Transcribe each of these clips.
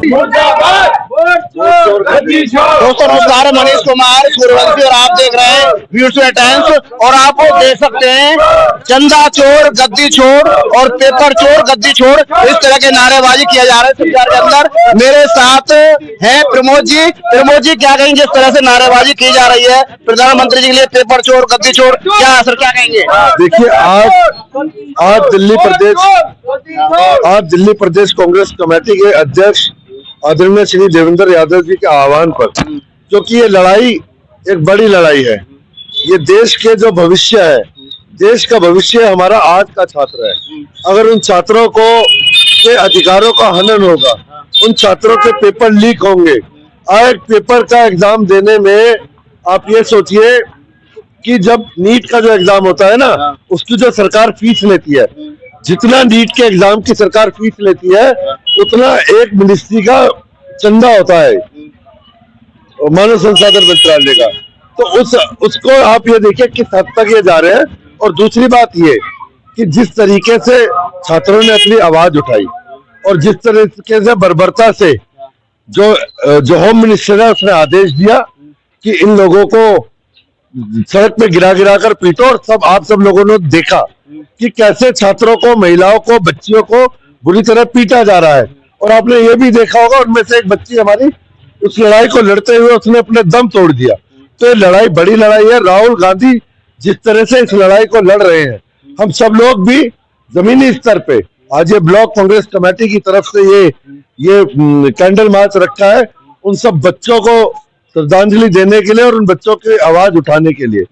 दोस्तों नमस्कार, मनीष कुमार सूर्यवंशी और आप देख रहे हैं व्यूअर्स टाइम्स। और आप वो देख सकते हैं चंदा चोर गद्दी छोड़ और पेपर चोर गद्दी छोड़, इस तरह के नारेबाजी किया जा रहा है संचार के अंदर। मेरे साथ है प्रमोद जी। प्रमोद जी, क्या कहेंगे जिस तरह से नारेबाजी की जा रही है प्रधानमंत्री जी के लिए, पेपर चोर गद्दी छोड़, क्या असर क्या कहेंगे? देखिए, आज दिल्ली प्रदेश कांग्रेस कमेटी के अध्यक्ष आदरणीय श्री देवेंद्र यादव जी के आह्वान पर, क्योंकि ये लड़ाई एक बड़ी लड़ाई है, ये देश के जो भविष्य है, देश का भविष्य हमारा आज का छात्र है। अगर उन छात्रों को के अधिकारों का हनन होगा, उन छात्रों के पेपर लीक होंगे। आज पेपर का एग्जाम देने में आप ये सोचिए कि जब नीट का जो एग्जाम होता है ना, उसकी जो सरकार फीस लेती है, जितना नीट के एग्जाम की सरकार फीस लेती है, उतना एक मिनिस्ट्री का चंदा होता है मानव संसाधन मंत्रालय का। तो उसको आप ये देखिए किस हद तक ये जा रहे हैं। और दूसरी बात ये कि जिस तरीके से छात्रों ने अपनी आवाज उठाई और जिस तरीके से बर्बरता से जो होम मिनिस्टर है उसने आदेश दिया कि इन लोगों को सड़क पे गिरा कर पीटो, और आप सब लोगों ने देखा कि कैसे छात्रों को, महिलाओं को, बच्चियों को बुरी तरह पीटा जा रहा है। और आपने ये भी देखा होगा, उनमें से एक बच्ची हमारी उस लड़ाई को लड़ते हुए उसने अपने दम तोड़ दिया। तो ये लड़ाई बड़ी लड़ाई है। राहुल गांधी जिस तरह से इस लड़ाई को लड़ रहे हैं, हम सब लोग भी जमीनी स्तर पे आज ये ब्लॉक कांग्रेस कमेटी की तरफ से ये कैंडल मार्च रखा है, उन सब बच्चों को श्रद्धांजलि देने के लिए और उन बच्चों की आवाज उठाने के लिए,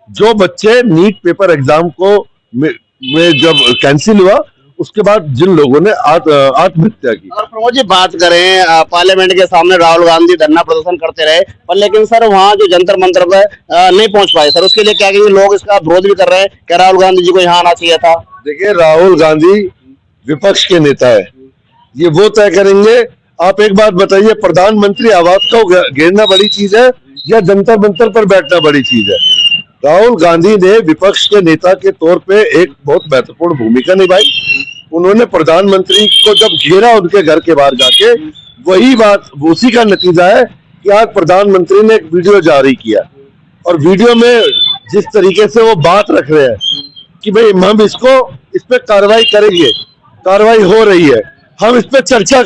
जो बच्चे नीट पेपर एग्जाम को में जब कैंसिल हुआ उसके बाद जिन लोगों ने आत्महत्या की। और प्रमोद जी, बात करें पार्लियामेंट के सामने राहुल गांधी धरना प्रदर्शन करते रहे, पर लेकिन सर वहाँ जो जंतर मंतर पर नहीं पहुंच पाए सर, उसके लिए क्या कहेंगे? लोग इसका विरोध भी कर रहे हैं, क्या राहुल गांधी जी को यहाँ आना चाहिए था? देखिए, राहुल गांधी विपक्ष के नेता है, ये वो तय करेंगे। आप एक बात बताइए, प्रधानमंत्री आवास को घेरना बड़ी चीज है या जंतर मंतर पर बैठना बड़ी चीज है? राहुल गांधी ने विपक्ष के नेता के तौर पे एक बहुत महत्वपूर्ण भूमिका निभाई। उन्होंने प्रधानमंत्री को जब घेरा उनके घर के बाहर जाके, वही बात, उसी का नतीजा है कि आज प्रधानमंत्री ने एक वीडियो जारी किया, और वीडियो में जिस तरीके से वो बात रख रहे हैं कि भाई हम इस पे कार्रवाई करेंगे, कार्रवाई हो रही है, हम इस पे चर्चा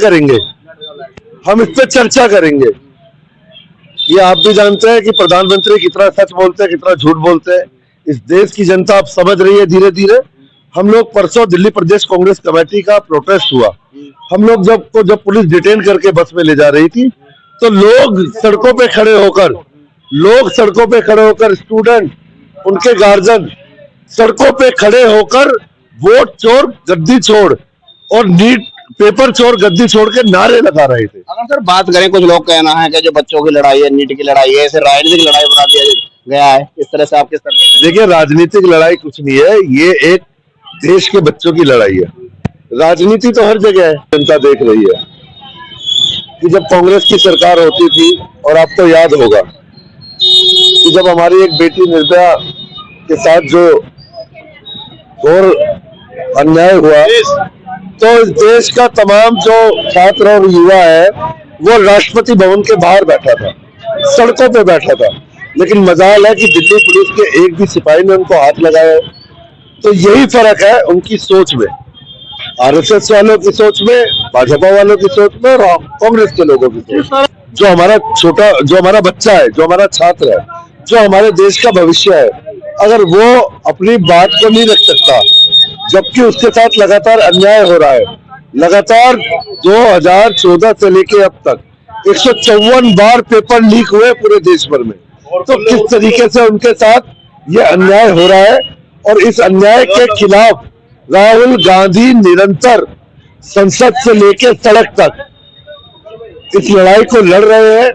करेंगे, ये आप भी जानते हैं कि प्रधानमंत्री कितना सच बोलते हैं, कितना झूठ बोलते हैं। इस देश की जनता आप समझ रही है धीरे धीरे। हम लोग परसों दिल्ली प्रदेश कांग्रेस कमेटी का प्रोटेस्ट हुआ, हम लोग जब पुलिस डिटेन करके बस में ले जा रही थी, तो लोग सड़कों पे खड़े होकर स्टूडेंट, उनके गार्जियन सड़कों पे खड़े होकर वोट चोर गद्दी छोड़ और नीट पेपर चोर गद्दी छोड़ के नारे लगा रहे थे। अगर सर बात करें, कुछ लोग कहना है कि जो बच्चों की लड़ाई है, नीट की लड़ाई है, इसे राजनीतिक लड़ाई बना दिया गया है, इस तरह से आप किस तरह? देखिए, राजनीतिक लड़ाई कुछ नहीं है, ये एक देश के बच्चों की लड़ाई है। राजनीति तो हर जगह है, जनता देख रही है कि जब कांग्रेस की सरकार होती थी, और आपको याद होगा कि जब हमारी एक बेटी निर्भया के साथ जो घोर अन्याय हुआ, तो इस देश का तमाम जो छात्र और युवा है वो राष्ट्रपति भवन के बाहर बैठा था, सड़कों पे बैठा था। लेकिन मजाल है कि दिल्ली पुलिस के एक भी सिपाही ने उनको हाथ लगाया। तो यही फर्क है उनकी सोच में, आरएसएस वालों की सोच में, भाजपा वालों की सोच में और कांग्रेस के लोगों की सोच में। जो हमारा बच्चा है, जो हमारा छात्र है, जो हमारे देश का भविष्य है, अगर वो अपनी बात को नहीं रख सकता, जबकि उसके साथ लगातार अन्याय हो रहा है, लगातार 2014 से लेके अब तक 154 बार पेपर लीक हुए पूरे देश भर में, तो किस तरीके से उनके साथ ये अन्याय हो रहा है। और इस अन्याय के खिलाफ राहुल गांधी निरंतर संसद से लेके सड़क तक इस लड़ाई को लड़ रहे हैं।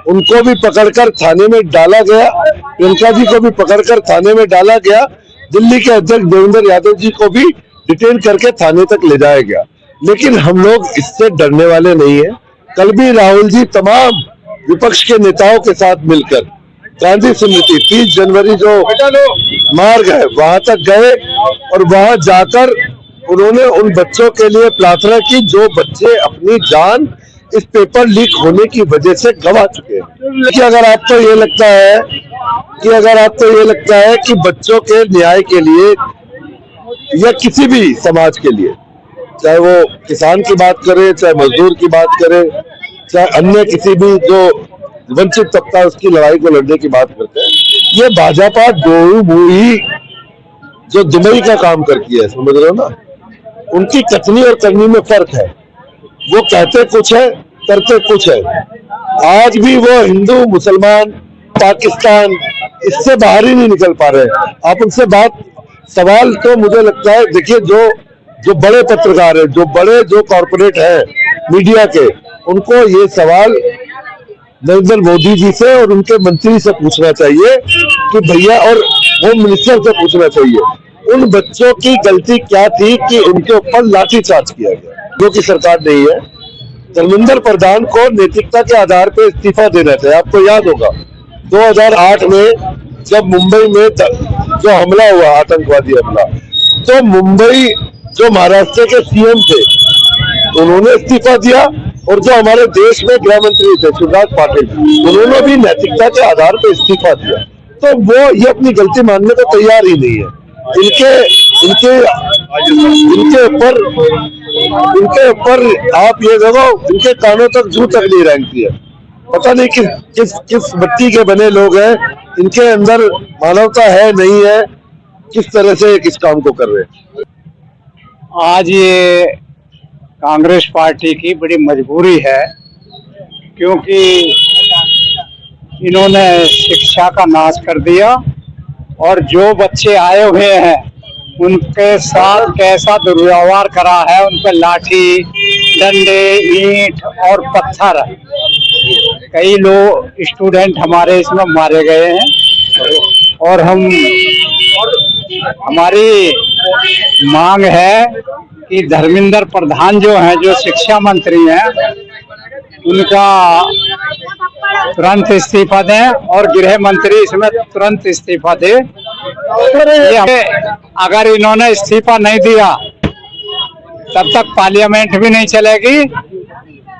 उनको भी पकड़कर थाने में डाला गया, प्रियंका जी को भी पकड़कर थाने में डाला गया, दिल्ली के अध्यक्ष देवेंद्र यादव जी को भी डिटेन करके थाने तक ले जाया गया। लेकिन हम लोग इससे डरने वाले नहीं है। कल भी राहुल जी तमाम विपक्ष के नेताओं के साथ मिलकर गांधी स्मृति 30 जनवरी जो मार्ग है वहां तक गए, और वहां जाकर उन्होंने उन बच्चों के लिए प्रार्थना की जो बच्चे अपनी जान इस पेपर लीक होने की वजह से गवा चुके हैं। कि अगर आपको ये लगता है कि बच्चों के न्याय के लिए या किसी भी समाज के लिए, चाहे वो किसान की बात करे, चाहे मजदूर की बात करे, चाहे अन्य किसी भी जो वंचित तबका उसकी लड़ाई को लड़ने की बात करते हैं, ये भाजपा डोरू मुही जो दुबई का काम करती है, समझ रहे हो ना, उनकी कथनी और करनी में फर्क है। वो कहते कुछ है, करते कुछ है। आज भी वो हिंदू, मुसलमान, पाकिस्तान इससे बाहर ही नहीं निकल पा रहे। आप उनसे सवाल तो मुझे लगता है, देखिए जो बड़े पत्रकार है, जो कॉर्पोरेट है मीडिया के, उनको ये सवाल नरेंद्र मोदी जी से और उनके मंत्री से पूछना चाहिए कि भैया, और होम मिनिस्टर से पूछना चाहिए, उन बच्चों की गलती क्या थी कि उनके ऊपर लाठीचार्ज किया गया, जो कि सरकार नहीं है। धर्मेंद्र प्रधान को नैतिकता के आधार पर इस्तीफा देना चाहिए। आपको याद होगा 2008 में जब मुंबई में जो हमला हुआ, आतंकवादी हमला, तो मुंबई जो महाराष्ट्र के सीएम थे उन्होंने इस्तीफा दिया, और जो हमारे देश में गृह मंत्री थे शिवराज पाटिल, उन्होंने भी नैतिकता के आधार पर इस्तीफा दिया। तो वो ये अपनी गलती मानने को तैयार ही नहीं है। इनके ऊपर आप ये देखो, इनके कानों तक जू तक नहीं रेंगती है। पता नहीं किस मिट्टी के बने लोग हैं, इनके अंदर मानवता है नहीं है, किस तरह से किस काम को कर रहे हैं। आज ये कांग्रेस पार्टी की बड़ी मजबूरी है, क्योंकि इन्होंने शिक्षा का नाश कर दिया, और जो बच्चे आए हुए हैं उनके साथ कैसा दुर्व्यवहार करा है, उन पर लाठी, डंडे, ईंट और पत्थर, कई लोग स्टूडेंट हमारे इसमें मारे गए हैं। और हमारी मांग है कि धर्मेंद्र प्रधान जो हैं, जो शिक्षा मंत्री हैं, उनका तुरंत इस्तीफा दें, और गृह मंत्री इसमें तुरंत इस्तीफा दे। अगर इन्होंने इस्तीफा नहीं दिया तब तक पार्लियामेंट भी नहीं चलेगी,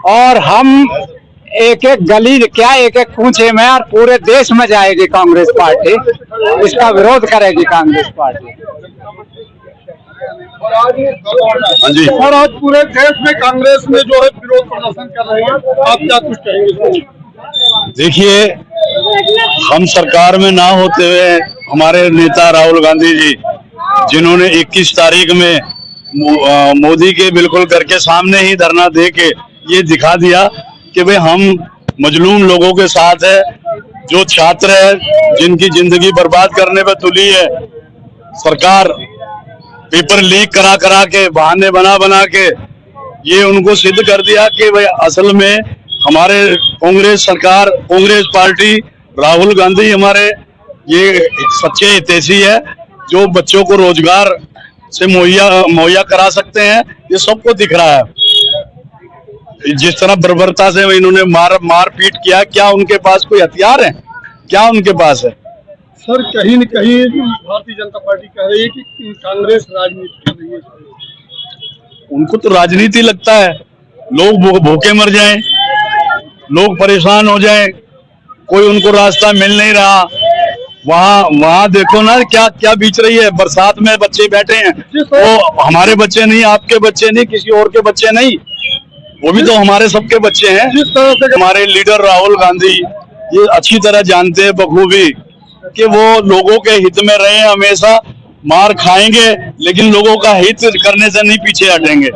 और हम एक एक गली क्या एक एक कूचे में और पूरे देश में जाएगी कांग्रेस पार्टी, इसका विरोध करेगी कांग्रेस पार्टी। हाँ जी, और आज पूरे देश में कांग्रेस में जो है विरोध प्रदर्शन कर रहे हैं, आप क्या कुछ कहेंगे? देखिए, हम सरकार में ना होते हुए हमारे नेता राहुल गांधी जी, जिन्होंने 21 तारीख में मोदी के बिल्कुल करके सामने ही धरना दे के ये दिखा दिया कि भाई हम मजलूम लोगों के साथ है, जो छात्र है जिनकी जिंदगी बर्बाद करने पर तुली है। सरकार पेपर लीक करा के, बहाने बना के ये उनको सिद्ध कर दिया कि भाई असल में हमारे कांग्रेस सरकार, कांग्रेस पार्टी, राहुल गांधी हमारे ये सच्चे हितैषी है, जो बच्चों को रोजगार से मुहैया करा सकते हैं। ये सबको दिख रहा है। जिस तरह बर्बरता से इन्होंने मार पीट किया, क्या उनके पास कोई हथियार है? क्या उनके पास है? सर, कहीं न कहीं भारतीय जनता पार्टी कह रही है कि कांग्रेस राजनीति कर रही है। उनको तो राजनीति लगता है। लोग भूखे मर जाएं, लोग परेशान हो जाएं, कोई उनको रास्ता मिल नहीं रहा। वहाँ देखो ना क्या क्या बीच रही है। बरसात में बच्चे बैठे हैं, वो हमारे बच्चे नहीं, आपके बच्चे नहीं, किसी और के बच्चे नहीं, वो भी तो हमारे सबके बच्चे हैं। जिस तरह से हमारे लीडर राहुल गांधी ये अच्छी तरह जानते हैं बखूबी कि वो लोगों के हित में रहे, हमेशा मार खाएंगे लेकिन लोगों का हित करने से नहीं पीछे हटेंगे।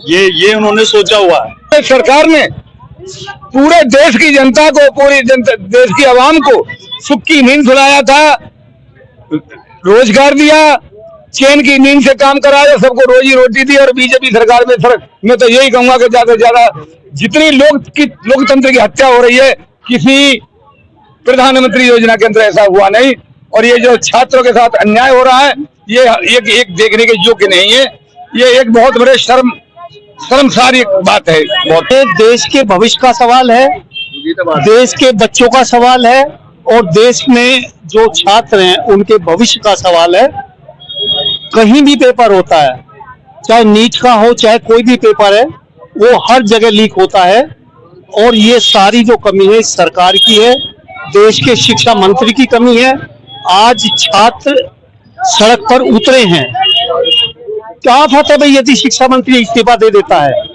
ये उन्होंने सोचा हुआ है। सरकार ने पूरे देश की जनता को, पूरी देश की आवाम को सुख की नींद सुलाया था, रोजगार दिया, चैन की नींद से काम कराया, सबको रोजी रोटी दी। और बीजेपी सरकार में मैं तो यही कहूंगा कि ज्यादा से ज्यादा जितनी लोकतंत्र की हत्या हो रही है, किसी प्रधानमंत्री योजना के अंदर ऐसा हुआ नहीं। और ये जो छात्रों के साथ अन्याय हो रहा है, ये एक देखने के योग्य नहीं है। ये एक बहुत बड़े शर्मसार बात है। बहुत देश के भविष्य का सवाल है, देश के बच्चों का सवाल है, और देश में जो छात्र हैं उनके भविष्य का सवाल है। कहीं भी पेपर होता है, चाहे नीट का हो, चाहे कोई भी पेपर है, वो हर जगह लीक होता है। और ये सारी जो कमी है इस सरकार की है, देश के शिक्षा मंत्री की कमी है। आज छात्र सड़क पर उतरे हैं। क्या बात है भाई, यदि शिक्षा मंत्री इस्तीफा दे देता है